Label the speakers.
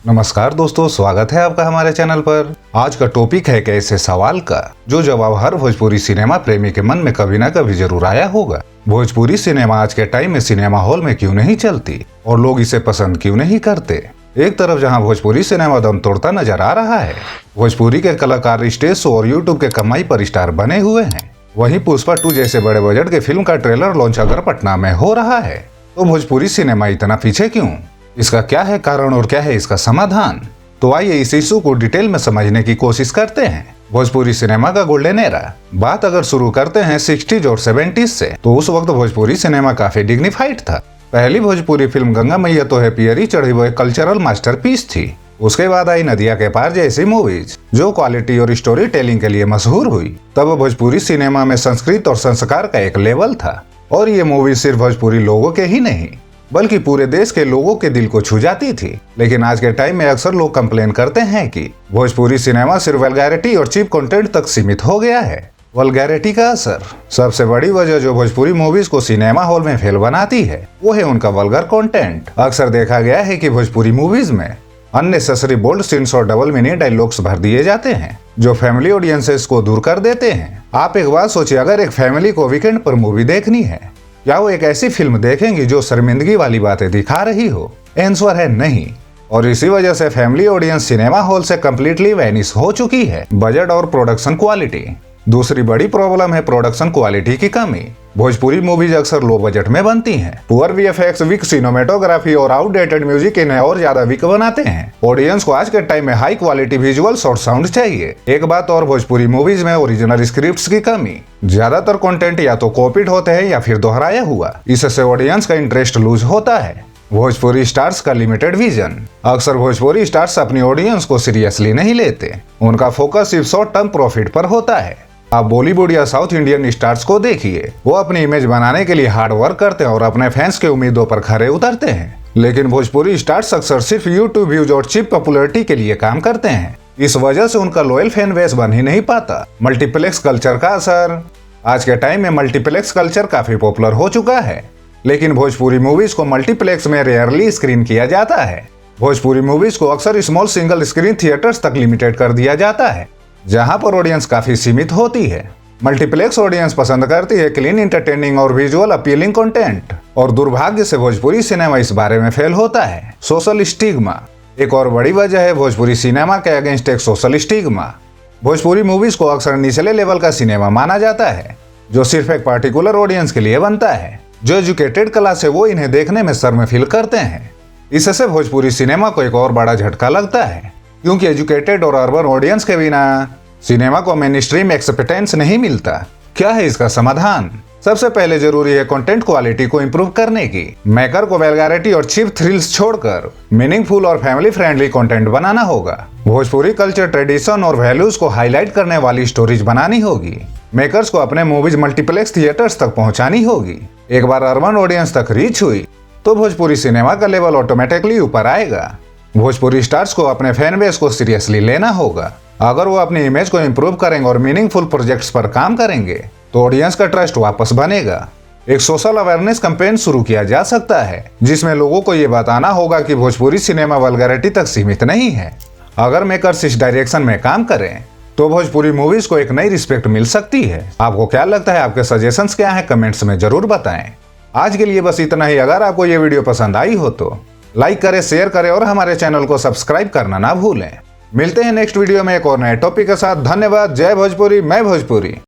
Speaker 1: नमस्कार दोस्तों, स्वागत है आपका हमारे चैनल पर। आज का टॉपिक है एक ऐसे सवाल का जो जवाब हर भोजपुरी सिनेमा प्रेमी के मन में कभी ना कभी जरूर आया होगा। भोजपुरी सिनेमा आज के टाइम में सिनेमा हॉल में क्यों नहीं चलती और लोग इसे पसंद क्यों नहीं करते। एक तरफ जहां भोजपुरी सिनेमा दम तोड़ता नजर आ रहा है, भोजपुरी के कलाकार स्टेज शो और यूट्यूब के कमाई पर स्टार बने हुए हैं, वहीं पुष्पा 2 जैसे बड़े बजट के फिल्म का ट्रेलर लॉन्च अगर पटना में हो रहा है तो भोजपुरी सिनेमा इतना पीछे क्यों? इसका क्या है कारण और क्या है इसका समाधान? तो आइए इस इशू को डिटेल में समझने की कोशिश करते हैं। भोजपुरी सिनेमा का गोल्डन एरा। बात अगर शुरू करते हैं 60s और 70s से, तो उस वक्त भोजपुरी सिनेमा काफी डिग्निफाइड था। पहली भोजपुरी फिल्म गंगा मैया तो है पियरी चढ़ी वो एक कल्चरल मास्टरपीस थी। उसके बाद आई नदिया के पार जैसी मूवीज जो क्वालिटी और स्टोरी टेलिंग के लिए मशहूर हुई। तब भोजपुरी सिनेमा में संस्कृत और संस्कार का एक लेवल था और ये मूवी सिर्फ भोजपुरी लोगों के ही नहीं बल्कि पूरे देश के लोगों के दिल को छू जाती थी। लेकिन आज के टाइम में अक्सर लोग कंप्लेन करते हैं कि भोजपुरी सिनेमा सिर्फ वल्गैरिटी और चीप कंटेंट तक सीमित हो गया है। वल्गैरिटी का असर। सबसे बड़ी वजह जो भोजपुरी मूवीज को सिनेमा हॉल में फेल बनाती है वो है उनका वल्गर कंटेंट। अक्सर देखा गया है कि भोजपुरी मूवीज में अननेसेसरी बोल्ड सीन्स और डबल मीनिंग डायलॉग्स भर दिए जाते हैं जो फैमिली ऑडियंसेस को दूर कर देते हैं। आप एक बात सोचिए, अगर एक फैमिली को वीकेंड पर मूवी देखनी है, क्या वो एक ऐसी फिल्म देखेंगी जो शर्मिंदगी वाली बातें दिखा रही हो? आंसर है नहीं। और इसी वजह से फैमिली ऑडियंस सिनेमा हॉल से कम्प्लीटली वैनिश हो चुकी है। बजट और प्रोडक्शन क्वालिटी। दूसरी बड़ी प्रॉब्लम है प्रोडक्शन क्वालिटी की कमी। भोजपुरी मूवीज अक्सर लो बजट में बनती हैं। पुअर वीएफएक्स, वीक सिनेमेटोग्राफी और आउटडेटेड म्यूजिक इन्हें और ज्यादा वीक बनाते हैं। ऑडियंस को आज के टाइम में हाई क्वालिटी विजुअल्स और साउंड चाहिए। एक बात और, भोजपुरी मूवीज में ओरिजिनल स्क्रिप्ट्स की कमी। ज्यादातर कंटेंट या तो कॉपीड होते हैं या फिर दोहराया हुआ। इससे ऑडियंस का इंटरेस्ट लूज होता है। भोजपुरी स्टार्स का लिमिटेड विजन। अक्सर भोजपुरी स्टार्स अपनी ऑडियंस को सीरियसली नहीं लेते। उनका फोकस सिर्फ शॉर्ट टर्म प्रॉफिट पर होता है। आप बॉलीवुड या साउथ इंडियन स्टार्स को देखिए, वो अपनी इमेज बनाने के लिए हार्ड वर्क करते हैं और अपने फैंस के उम्मीदों पर खरे उतरते हैं। लेकिन भोजपुरी स्टार्स अक्सर सिर्फ यूट्यूब व्यूज और चीप पॉपुलैरिटी के लिए काम करते हैं। इस वजह से उनका लॉयल फैन बेस बन ही नहीं पाता। मल्टीप्लेक्स कल्चर का असर। आज के टाइम में मल्टीप्लेक्स कल्चर काफी पॉपुलर हो चुका है, लेकिन भोजपुरी मूवीज को मल्टीप्लेक्स में रेयरली स्क्रीन किया जाता है। भोजपुरी मूवीज को अक्सर स्मॉल सिंगल स्क्रीन थिएटर्स तक लिमिटेड कर दिया जाता है, जहां पर ऑडियंस काफी सीमित होती है। मल्टीप्लेक्स ऑडियंस पसंद करती है क्लीन, इंटरटेनिंग और विजुअल अपीलिंग कंटेंट, और दुर्भाग्य से भोजपुरी सिनेमा इस बारे में फेल होता है। सोशल स्टिग्मा एक और बड़ी वजह है भोजपुरी सिनेमा के अगेंस्ट एक सोशल स्टिग्मा। भोजपुरी मूवीज को अक्सर निचले लेवल का सिनेमा माना जाता है जो सिर्फ एक पर्टिकुलर ऑडियंस के लिए बनता है। जो एजुकेटेड क्लास है वो इन्हें देखने में शर्म फील करते हैं। इससे भोजपुरी सिनेमा को एक और बड़ा झटका लगता है, क्योंकि एजुकेटेड और अर्बन ऑडियंस के बिना सिनेमा को मेन स्ट्रीम एक्सेप्टेंस नहीं मिलता। क्या है इसका समाधान? सबसे पहले जरूरी है कंटेंट क्वालिटी को इम्प्रूव करने की। मेकर को वल्गैरिटी और चीप थ्रिल्स छोड़कर मीनिंगफुल और फैमिली फ्रेंडली कंटेंट बनाना होगा। भोजपुरी कल्चर, ट्रेडिशन और वैल्यूज को हाईलाइट करने वाली स्टोरीज बनानी होगी। मेकर्स को अपने मूवीज मल्टीप्लेक्स थिएटर्स तक पहुंचानी होगी। एक बार अर्बन ऑडियंस तक रीच हुई तो भोजपुरी सिनेमा का लेवल ऑटोमेटिकली ऊपर आएगा। भोजपुरी स्टार्स को अपने फैन बेस को सीरियसली लेना होगा। अगर वो अपनी इमेज को इम्प्रूव करेंगे और मीनिंगफुल प्रोजेक्ट्स पर काम करेंगे तो ऑडियंस का ट्रस्ट वापस बनेगा। एक सोशल अवेयरनेस कैंपेन शुरू किया जा सकता है जिसमें लोगों को ये बताना होगा कि भोजपुरी सिनेमा वल्गैरिटी तक सीमित नहीं है। अगर मेकर्स इस डायरेक्शन में काम करें तो भोजपुरी मूवीज को एक नई रिस्पेक्ट मिल सकती है। आपको क्या लगता है? आपके सजेशंस क्या है? कमेंट्स में जरूर बताएं। आज के लिए बस इतना ही। अगर आपको ये वीडियो पसंद आई हो तो लाइक करें, शेयर करें और हमारे चैनल को सब्सक्राइब करना ना भूलें। मिलते हैं नेक्स्ट वीडियो में एक और नए टॉपिक के साथ। धन्यवाद। जय भोजपुरी, मैं भोजपुरी।